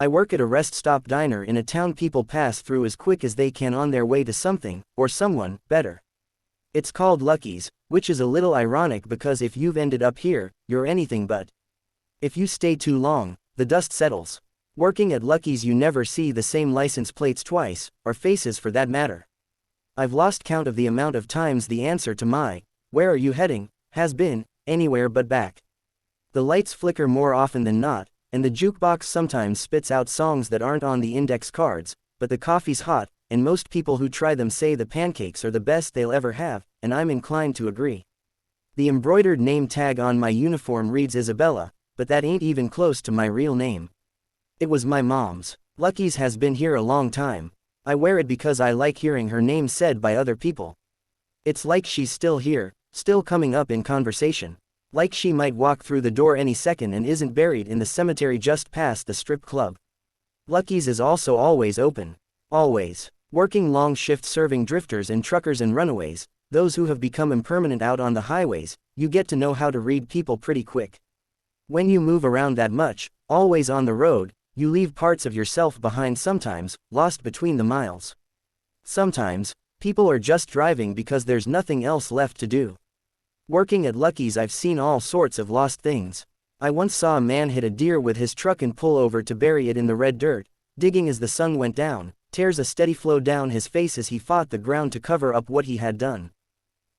I work at a rest stop diner in a town people pass through as quick as they can on their way to something, or someone, better. It's called Lucky's, which is a little ironic because if you've ended up here, you're anything but. If you stay too long, the dust settles. Working at Lucky's you never see the same license plates twice, or faces for that matter. I've lost count of the amount of times the answer to my, "Where are you heading?" has been, "Anywhere but back." The lights flicker more often than not, and the jukebox sometimes spits out songs that aren't on the index cards, but the coffee's hot, and most people who try them say the pancakes are the best they'll ever have, and I'm inclined to agree. The embroidered name tag on my uniform reads Isabella, but that ain't even close to my real name. It was my mom's. Lucky's has been here a long time. I wear it because I like hearing her name said by other people. It's like she's still here, still coming up in conversation. Like she might walk through the door any second and isn't buried in the cemetery just past the strip club. Lucky's is also always open. Always. Working long shifts serving drifters and truckers and runaways, those who have become impermanent out on the highways, you get to know how to read people pretty quick. When you move around that much, always on the road, you leave parts of yourself behind sometimes, lost between the miles. Sometimes, people are just driving because there's nothing else left to do. Working at Lucky's I've seen all sorts of lost things. I once saw a man hit a deer with his truck and pull over to bury it in the red dirt, digging as the sun went down, tears a steady flow down his face as he fought the ground to cover up what he had done.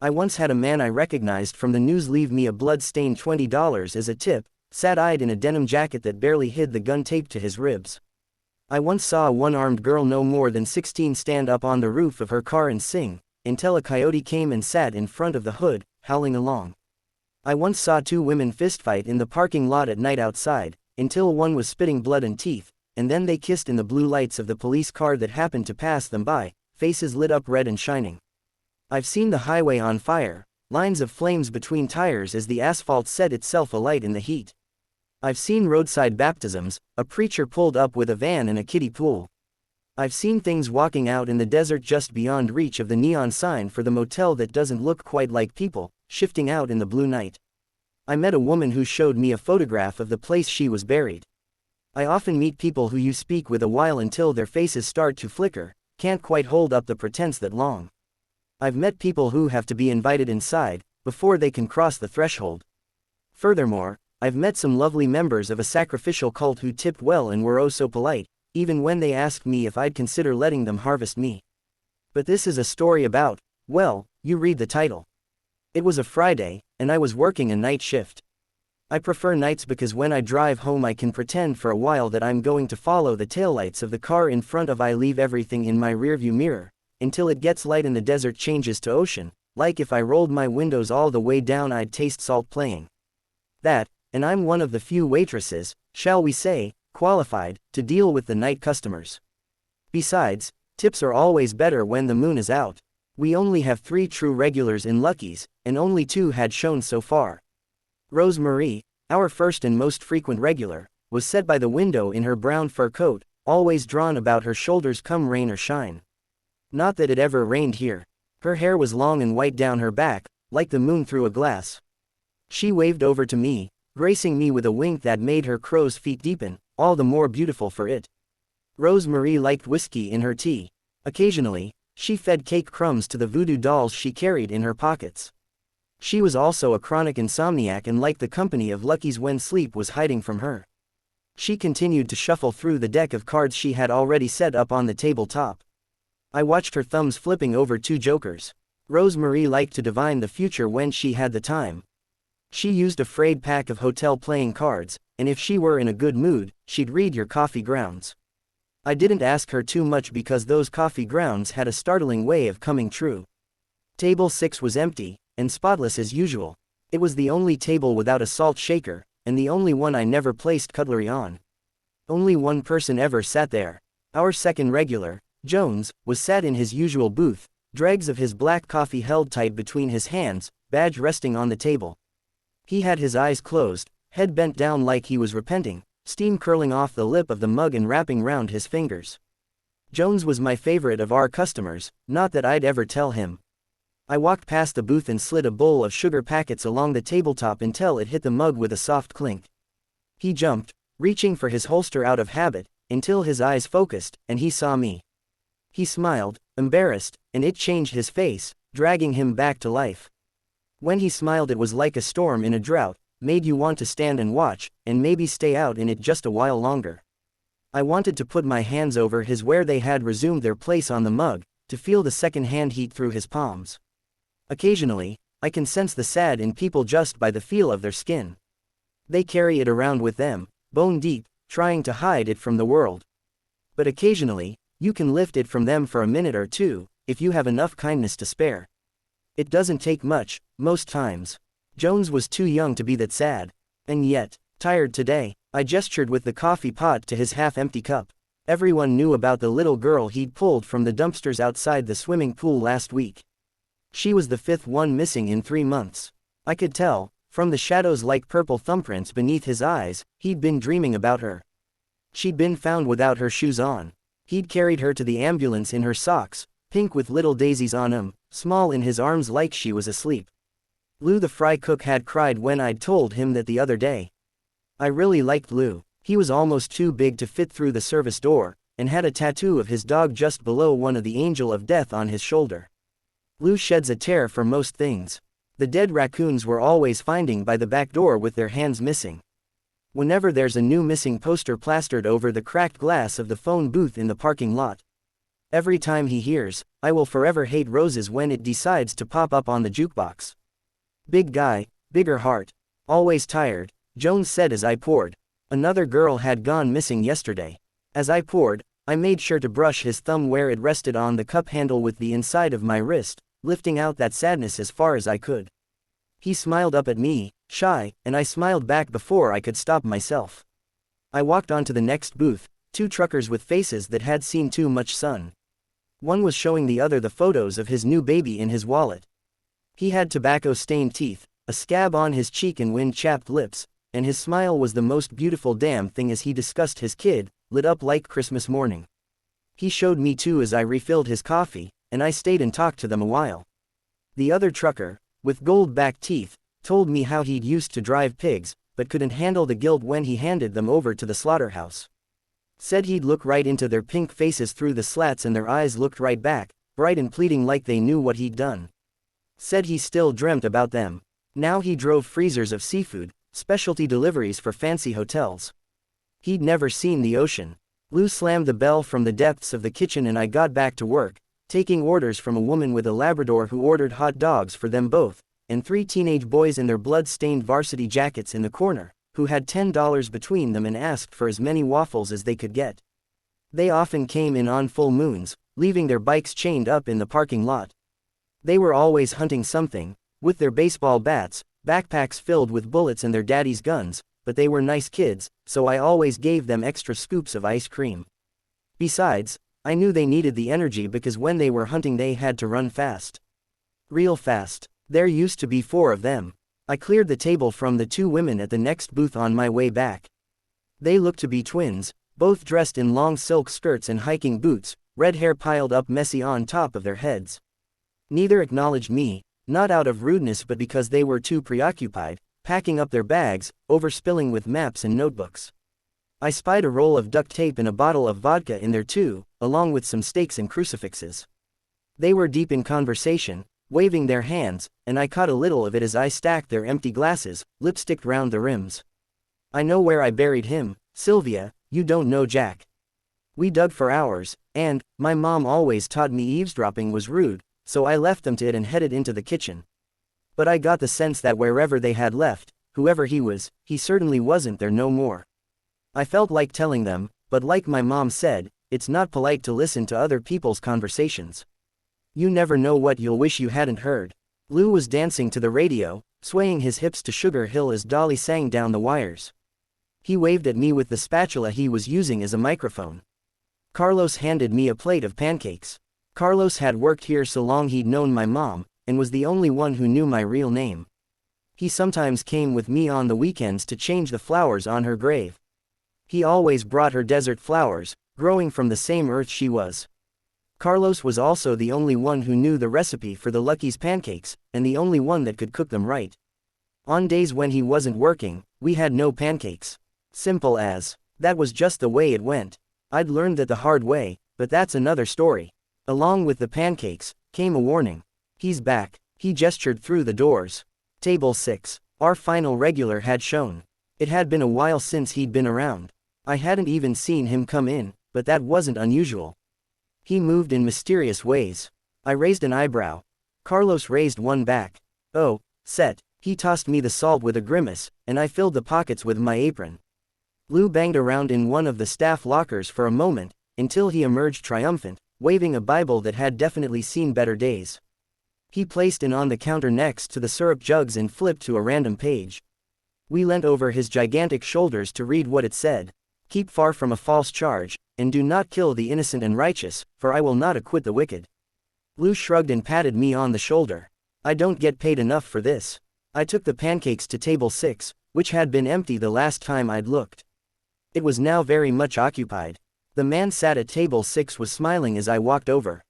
I once had a man I recognized from the news leave me a blood-stained $20 as a tip, sad-eyed in a denim jacket that barely hid the gun taped to his ribs. I once saw a one-armed girl no more than 16 stand up on the roof of her car and sing, until a coyote came and sat in front of the hood, howling along. I once saw two women fistfight in the parking lot at night outside, until one was spitting blood and teeth, and then they kissed in the blue lights of the police car that happened to pass them by, faces lit up red and shining. I've seen the highway on fire, lines of flames between tires as the asphalt set itself alight in the heat. I've seen roadside baptisms, a preacher pulled up with a van and a kiddie pool. I've seen things walking out in the desert just beyond reach of the neon sign for the motel that doesn't look quite like people, shifting out in the blue night. I met a woman who showed me a photograph of the place she was buried. I often meet people who you speak with a while until their faces start to flicker, can't quite hold up the pretense that long. I've met people who have to be invited inside, before they can cross the threshold. Furthermore, I've met some lovely members of a sacrificial cult who tipped well and were oh so polite, even when they asked me if I'd consider letting them harvest me. But this is a story about, well, you read the title. It was a Friday, and I was working a night shift. I prefer nights because when I drive home I can pretend for a while that I'm going to follow the taillights of the car in front of I leave everything in my rearview mirror, until it gets light and the desert changes to ocean, like if I rolled my windows all the way down I'd taste salt playing. That, and I'm one of the few waitresses, shall we say, qualified, to deal with the night customers. Besides, tips are always better when the moon is out. We only have 3 true regulars in Lucky's, and only 2 had shown so far. Rose Marie, our first and most frequent regular, was set by the window in her brown fur coat, always drawn about her shoulders come rain or shine. Not that it ever rained here. Her hair was long and white down her back, like the moon through a glass. She waved over to me, gracing me with a wink that made her crow's feet deepen, all the more beautiful for it. Rose Marie liked whiskey in her tea. Occasionally, she fed cake crumbs to the voodoo dolls she carried in her pockets. She was also a chronic insomniac and liked the company of Lucky's when sleep was hiding from her. She continued to shuffle through the deck of cards she had already set up on the tabletop. I watched her thumbs flipping over 2 jokers. Rose Marie liked to divine the future when she had the time. She used a frayed pack of hotel playing cards, and if she were in a good mood, she'd read your coffee grounds. I didn't ask her too much because those coffee grounds had a startling way of coming true. Table 6 was empty, and spotless as usual. It was the only table without a salt shaker, and the only one I never placed cutlery on. Only one person ever sat there. Our second regular, Jones, was sat in his usual booth, dregs of his black coffee held tight between his hands, badge resting on the table. He had his eyes closed, head bent down like he was repenting, steam curling off the lip of the mug and wrapping round his fingers. Jones was my favorite of our customers, not that I'd ever tell him. I walked past the booth and slid a bowl of sugar packets along the tabletop until it hit the mug with a soft clink. He jumped, reaching for his holster out of habit, until his eyes focused, and he saw me. He smiled, embarrassed, and it changed his face, dragging him back to life. When he smiled, it was like a storm in a drought, made you want to stand and watch, and maybe stay out in it just a while longer. I wanted to put my hands over his where they had resumed their place on the mug, to feel the second-hand heat through his palms. Occasionally, I can sense the sad in people just by the feel of their skin. They carry it around with them, bone deep, trying to hide it from the world. But occasionally, you can lift it from them for a minute or two, if you have enough kindness to spare. It doesn't take much, most times. Jones was too young to be that sad. And yet, tired today, I gestured with the coffee pot to his half-empty cup. Everyone knew about the little girl he'd pulled from the dumpsters outside the swimming pool last week. She was the fifth one missing in 3 months. I could tell, from the shadows like purple thumbprints beneath his eyes, he'd been dreaming about her. She'd been found without her shoes on. He'd carried her to the ambulance in her socks, pink with little daisies on 'em, small in his arms like she was asleep. Lou the fry cook had cried when I'd told him that the other day. I really liked Lou. He was almost too big to fit through the service door, and had a tattoo of his dog just below one of the Angel of Death on his shoulder. Lou sheds a tear for most things. The dead raccoons were always finding by the back door with their hands missing. Whenever there's a new missing poster plastered over the cracked glass of the phone booth in the parking lot. Every time he hears, "I will forever hate roses" when it decides to pop up on the jukebox. Big guy, bigger heart. Always tired, Jones said as I poured. Another girl had gone missing yesterday. As I poured, I made sure to brush his thumb where it rested on the cup handle with the inside of my wrist, lifting out that sadness as far as I could. He smiled up at me, shy, and I smiled back before I could stop myself. I walked onto the next booth, 2 truckers with faces that had seen too much sun. One was showing the other the photos of his new baby in his wallet. He had tobacco-stained teeth, a scab on his cheek and wind-chapped lips, and his smile was the most beautiful damn thing as he discussed his kid, lit up like Christmas morning. He showed me too as I refilled his coffee, and I stayed and talked to them a while. The other trucker, with gold-backed teeth, told me how he'd used to drive pigs, but couldn't handle the guilt when he handed them over to the slaughterhouse. Said he'd look right into their pink faces through the slats and their eyes looked right back, bright and pleading like they knew what he'd done. Said he still dreamt about them. Now he drove freezers of seafood, specialty deliveries for fancy hotels. He'd never seen the ocean. Lou slammed the bell from the depths of the kitchen and I got back to work, taking orders from a woman with a Labrador who ordered hot dogs for them both, and 3 teenage boys in their blood-stained varsity jackets in the corner, who had $10 between them and asked for as many waffles as they could get. They often came in on full moons, leaving their bikes chained up in the parking lot. They were always hunting something, with their baseball bats, backpacks filled with bullets and their daddy's guns, but they were nice kids, so I always gave them extra scoops of ice cream. Besides, I knew they needed the energy because when they were hunting they had to run fast. Real fast. There used to be 4 of them. I cleared the table from the 2 women at the next booth on my way back. They looked to be twins, both dressed in long silk skirts and hiking boots, red hair piled up messy on top of their heads. Neither acknowledged me, not out of rudeness but because they were too preoccupied, packing up their bags, overspilling with maps and notebooks. I spied a roll of duct tape and a bottle of vodka in there too, along with some stakes and crucifixes. They were deep in conversation, waving their hands, and I caught a little of it as I stacked their empty glasses, lipsticked round the rims. "I know where I buried him, Sylvia, you don't know Jack." We dug for hours, and, my mom always taught me eavesdropping was rude, so I left them to it and headed into the kitchen. But I got the sense that wherever they had left, whoever he was, he certainly wasn't there no more. I felt like telling them, but like my mom said, it's not polite to listen to other people's conversations. You never know what you'll wish you hadn't heard. Lou was dancing to the radio, swaying his hips to Sugar Hill as Dolly sang down the wires. He waved at me with the spatula he was using as a microphone. Carlos handed me a plate of pancakes. Carlos had worked here so long he'd known my mom, and was the only one who knew my real name. He sometimes came with me on the weekends to change the flowers on her grave. He always brought her desert flowers, growing from the same earth she was. Carlos was also the only one who knew the recipe for the Lucky's pancakes, and the only one that could cook them right. On days when he wasn't working, we had no pancakes. Simple as. That was just the way it went. I'd learned that the hard way, but that's another story. Along with the pancakes, came a warning. He's back. He gestured through the doors. Table 6. Our final regular had shown. It had been a while since he'd been around. I hadn't even seen him come in, but that wasn't unusual. He moved in mysterious ways. I raised an eyebrow. Carlos raised one back. Oh, set. He tossed me the salt with a grimace, and I filled the pockets with my apron. Lou banged around in one of the staff lockers for a moment, until he emerged triumphant, waving a Bible that had definitely seen better days. He placed it on the counter next to the syrup jugs and flipped to a random page. We leant over his gigantic shoulders to read what it said. Keep far from a false charge, and do not kill the innocent and righteous, for I will not acquit the wicked. Lou shrugged and patted me on the shoulder. I don't get paid enough for this. I took the pancakes to table 6, which had been empty the last time I'd looked. It was now very much occupied. The man sat at table 6 was smiling as I walked over.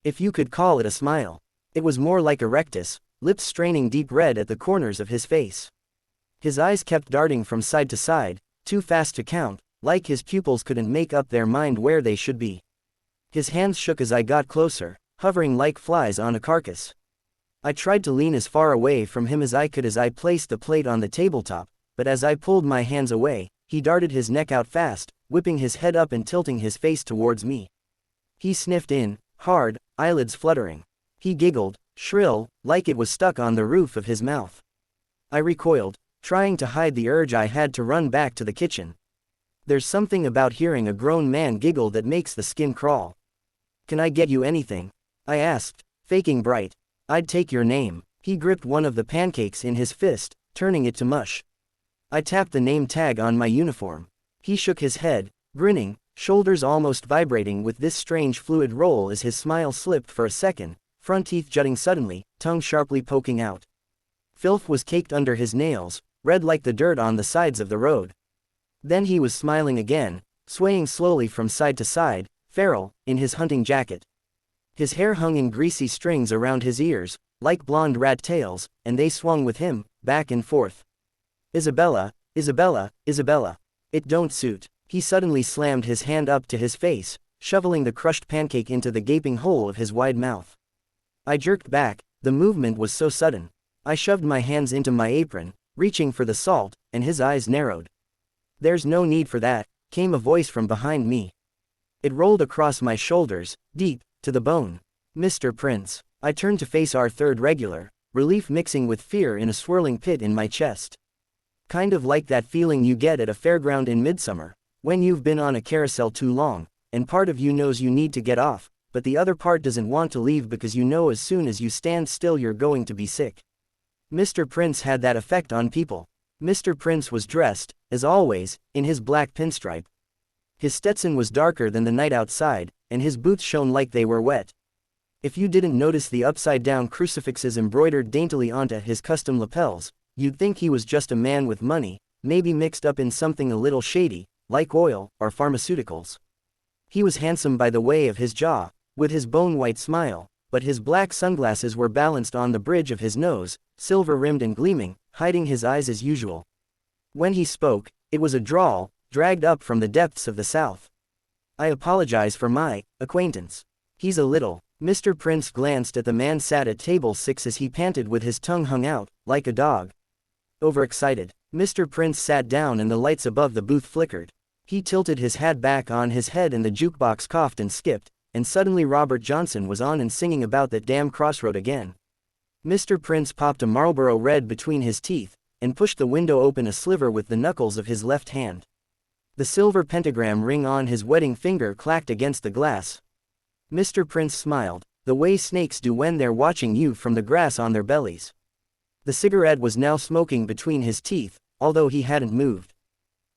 If you could call it a smile. It was more like a rectus, lips straining deep red at the corners of his face. His eyes kept darting from side to side, too fast to count, like his pupils couldn't make up their mind where they should be. His hands shook as I got closer, hovering like flies on a carcass. I tried to lean as far away from him as I could as I placed the plate on the tabletop, but as I pulled my hands away, he darted his neck out fast, whipping his head up and tilting his face towards me. He sniffed in, hard, eyelids fluttering. He giggled, shrill, like it was stuck on the roof of his mouth. I recoiled, trying to hide the urge I had to run back to the kitchen. There's something about hearing a grown man giggle that makes the skin crawl. Can I get you anything? I asked, faking bright. I'd take your name. He gripped one of the pancakes in his fist, turning it to mush. I tapped the name tag on my uniform. He shook his head, grinning, shoulders almost vibrating with this strange fluid roll as his smile slipped for a second, front teeth jutting suddenly, tongue sharply poking out. Filth was caked under his nails, red like the dirt on the sides of the road. Then he was smiling again, swaying slowly from side to side, feral, in his hunting jacket. His hair hung in greasy strings around his ears, like blonde rat tails, and they swung with him, back and forth. Isabella, Isabella, Isabella. It don't suit. He suddenly slammed his hand up to his face, shoveling the crushed pancake into the gaping hole of his wide mouth. I jerked back, the movement was so sudden. I shoved my hands into my apron, reaching for the salt, and his eyes narrowed. There's no need for that, came a voice from behind me. It rolled across my shoulders, deep, to the bone. Mr. Prince. I turned to face our third regular, relief mixing with fear in a swirling pit in my chest. Kind of like that feeling you get at a fairground in midsummer, when you've been on a carousel too long, and part of you knows you need to get off, but the other part doesn't want to leave because you know as soon as you stand still you're going to be sick. Mr. Prince had that effect on people. Mr. Prince was dressed, as always, in his black pinstripe. His Stetson was darker than the night outside, and his boots shone like they were wet. If you didn't notice the upside-down crucifixes embroidered daintily onto his custom lapels, you'd think he was just a man with money, maybe mixed up in something a little shady, like oil or pharmaceuticals. He was handsome by the way of his jaw, with his bone-white smile, but his black sunglasses were balanced on the bridge of his nose, silver-rimmed and gleaming, hiding his eyes as usual. When he spoke, it was a drawl, dragged up from the depths of the South. I apologize for my acquaintance. He's a little. Mr. Prince glanced at the man sat at table 6 as he panted with his tongue hung out, like a dog. Overexcited. Mr. Prince sat down and the lights above the booth flickered. He tilted his hat back on his head and the jukebox coughed and skipped, and suddenly Robert Johnson was on and singing about that damn crossroad again. Mr. Prince popped a Marlboro Red between his teeth, and pushed the window open a sliver with the knuckles of his left hand. The silver pentagram ring on his wedding finger clacked against the glass. Mr. Prince smiled, the way snakes do when they're watching you from the grass on their bellies. The cigarette was now smoking between his teeth, although he hadn't moved.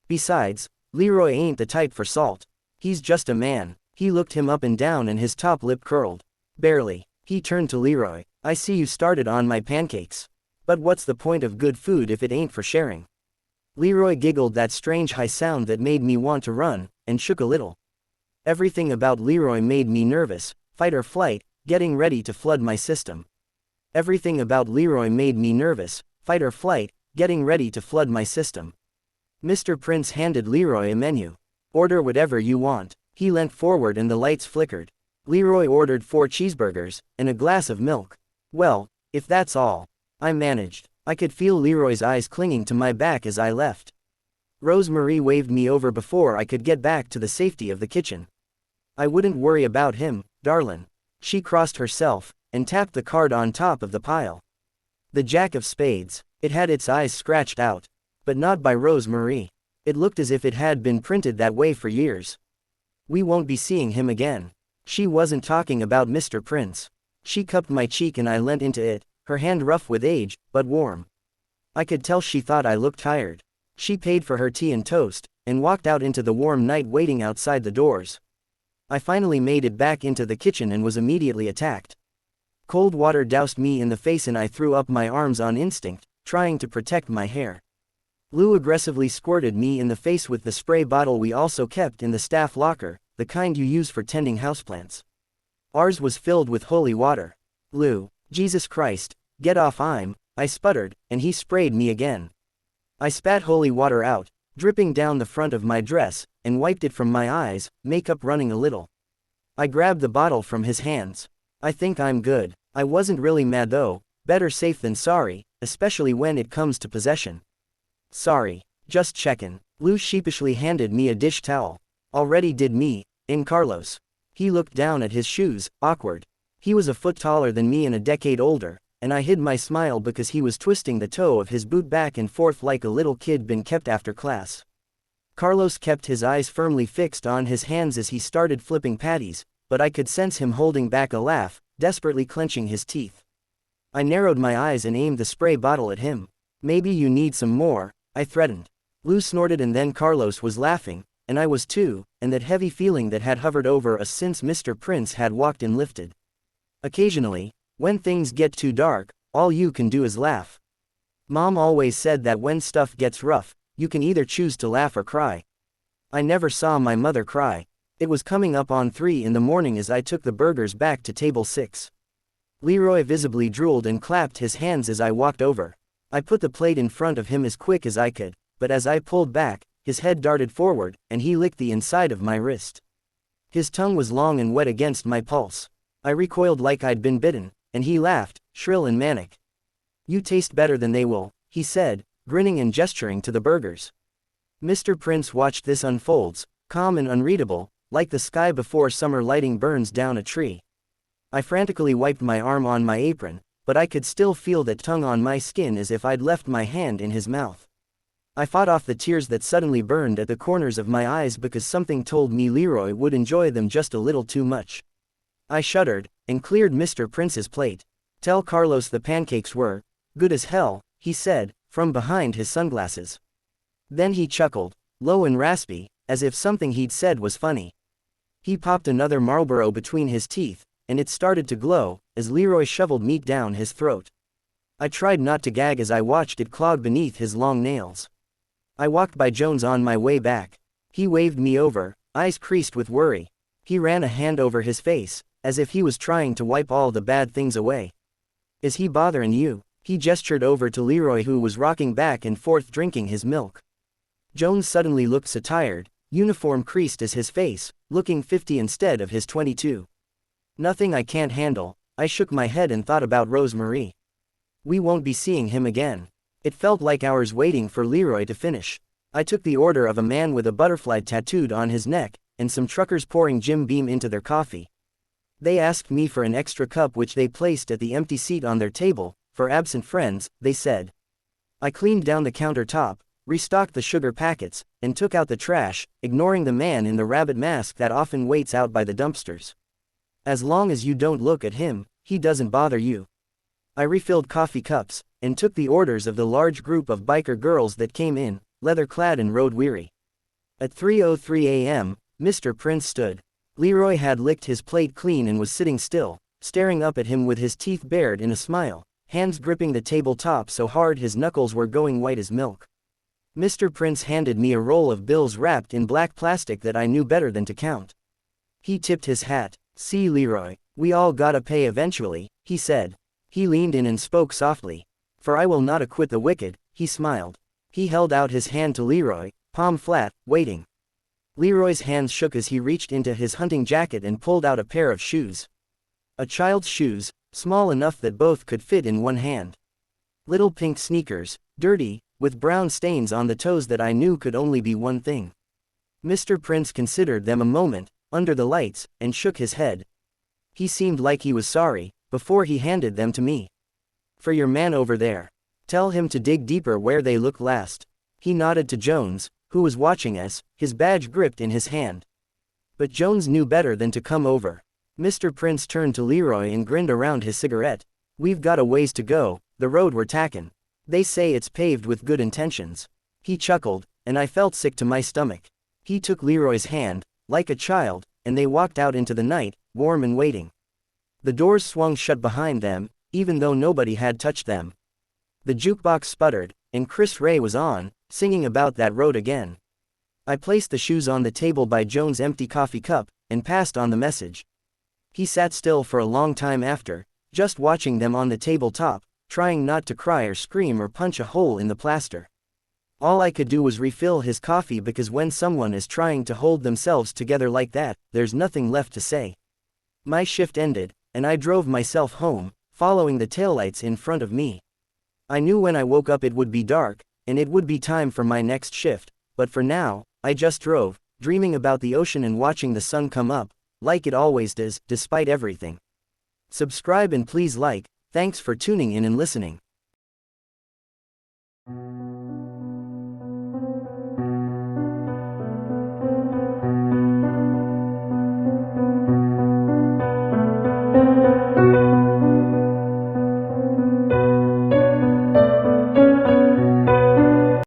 Besides, Leroy ain't the type for salt. He's just a man. He looked him up and down and his top lip curled. Barely. He turned to Leroy. I see you started on my pancakes. But what's the point of good food if it ain't for sharing? Leroy giggled that strange high sound that made me want to run, and shook a little. Everything about Leroy made me nervous, fight or flight, getting ready to flood my system. Everything about Leroy made me nervous, fight or flight, getting ready to flood my system. Mr. Prince handed Leroy a menu. Order whatever you want. He leant forward and the lights flickered. Leroy ordered 4 cheeseburgers, and a glass of milk. Well, if that's all. I managed. I could feel Leroy's eyes clinging to my back as I left. Rose-Marie waved me over before I could get back to the safety of the kitchen. I wouldn't worry about him, darlin'. She crossed herself, and tapped the card on top of the pile. The Jack of Spades. It had its eyes scratched out. But not by Rose-Marie. It looked as if it had been printed that way for years. We won't be seeing him again. She wasn't talking about Mr. Prince. She cupped my cheek and I leant into it, her hand rough with age, but warm. I could tell she thought I looked tired. She paid for her tea and toast, and walked out into the warm night waiting outside the doors. I finally made it back into the kitchen and was immediately attacked. Cold water doused me in the face and I threw up my arms on instinct, trying to protect my hair. Lou aggressively squirted me in the face with the spray bottle we also kept in the staff locker, the kind you use for tending houseplants. Ours was filled with holy water. Lou, Jesus Christ, get off I sputtered, and he sprayed me again. I spat holy water out, dripping down the front of my dress, and wiped it from my eyes, makeup running a little. I grabbed the bottle from his hands. I think I'm good. I wasn't really mad though, better safe than sorry, especially when it comes to possession. Sorry, just checkin'. Lou sheepishly handed me a dish towel. Already did me, in Carlos. He looked down at his shoes, awkward. He was a foot taller than me and a decade older, and I hid my smile because he was twisting the toe of his boot back and forth like a little kid been kept after class. Carlos kept his eyes firmly fixed on his hands as he started flipping patties, but I could sense him holding back a laugh, desperately clenching his teeth. I narrowed my eyes and aimed the spray bottle at him. Maybe you need some more, I threatened. Lou snorted and then Carlos was laughing, and I was too, and that heavy feeling that had hovered over us since Mr. Prince had walked in lifted. Occasionally, when things get too dark, all you can do is laugh. Mom always said that when stuff gets rough, you can either choose to laugh or cry. I never saw my mother cry. It was coming up on 3 in the morning as I took the burgers back to table 6. Leroy visibly drooled and clapped his hands as I walked over. I put the plate in front of him as quick as I could, but as I pulled back, his head darted forward, and he licked the inside of my wrist. His tongue was long and wet against my pulse. I recoiled like I'd been bitten, and he laughed, shrill and manic. You taste better than they will, he said, grinning and gesturing to the burgers. Mr. Prince watched this unfolds, calm and unreadable, like the sky before summer lighting burns down a tree. I frantically wiped my arm on my apron, but I could still feel that tongue on my skin as if I'd left my hand in his mouth. I fought off the tears that suddenly burned at the corners of my eyes because something told me Leroy would enjoy them just a little too much. I shuddered, and cleared Mr. Prince's plate. Tell Carlos the pancakes were good as hell, he said, from behind his sunglasses. Then he chuckled, low and raspy, as if something he'd said was funny. He popped another Marlboro between his teeth, and it started to glow, as Leroy shoveled meat down his throat. I tried not to gag as I watched it clog beneath his long nails. I walked by Jones on my way back. He waved me over, eyes creased with worry. He ran a hand over his face, as if he was trying to wipe all the bad things away. Is he bothering you? He gestured over to Leroy who was rocking back and forth drinking his milk. Jones suddenly looked so tired, uniform creased as his face, looking 50 instead of his 22. Nothing I can't handle. I shook my head and thought about Rose-Marie. We won't be seeing him again. It felt like hours waiting for Leroy to finish. I took the order of a man with a butterfly tattooed on his neck, and some truckers pouring Jim Beam into their coffee. They asked me for an extra cup which they placed at the empty seat on their table, for absent friends, they said. I cleaned down the countertop, restocked the sugar packets, and took out the trash, ignoring the man in the rabbit mask that often waits out by the dumpsters. As long as you don't look at him, he doesn't bother you. I refilled coffee cups, and took the orders of the large group of biker girls that came in, leather-clad and road-weary. At 3:03 a.m., Mr. Prince stood. Leroy had licked his plate clean and was sitting still, staring up at him with his teeth bared in a smile, hands gripping the tabletop so hard his knuckles were going white as milk. Mr. Prince handed me a roll of bills wrapped in black plastic that I knew better than to count. He tipped his hat. See Leroy, we all gotta pay eventually, he said. He leaned in and spoke softly. For I will not acquit the wicked, he smiled. He held out his hand to Leroy, palm flat, waiting. Leroy's hands shook as he reached into his hunting jacket and pulled out a pair of shoes. A child's shoes, small enough that both could fit in one hand. Little pink sneakers, dirty, with brown stains on the toes that I knew could only be one thing. Mr. Prince considered them a moment, under the lights, and shook his head. He seemed like he was sorry, before he handed them to me. "For your man over there. Tell him to dig deeper where they look last." He nodded to Jones, who was watching us, his badge gripped in his hand. But Jones knew better than to come over. Mr. Prince turned to Leroy and grinned around his cigarette. "We've got a ways to go, the road we're tackin'. They say it's paved with good intentions." He chuckled, and I felt sick to my stomach. He took Leroy's hand, like a child, and they walked out into the night, warm and waiting. The doors swung shut behind them, even though nobody had touched them. The jukebox sputtered, and Chris Ray was on, singing about that road again. I placed the shoes on the table by Jones' empty coffee cup, and passed on the message. He sat still for a long time after, just watching them on the tabletop, trying not to cry or scream or punch a hole in the plaster. All I could do was refill his coffee because when someone is trying to hold themselves together like that, there's nothing left to say. My shift ended, and I drove myself home, following the taillights in front of me. I knew when I woke up it would be dark, and it would be time for my next shift, but for now, I just drove, dreaming about the ocean and watching the sun come up, like it always does, despite everything. Subscribe and please like. Thanks for tuning in and listening.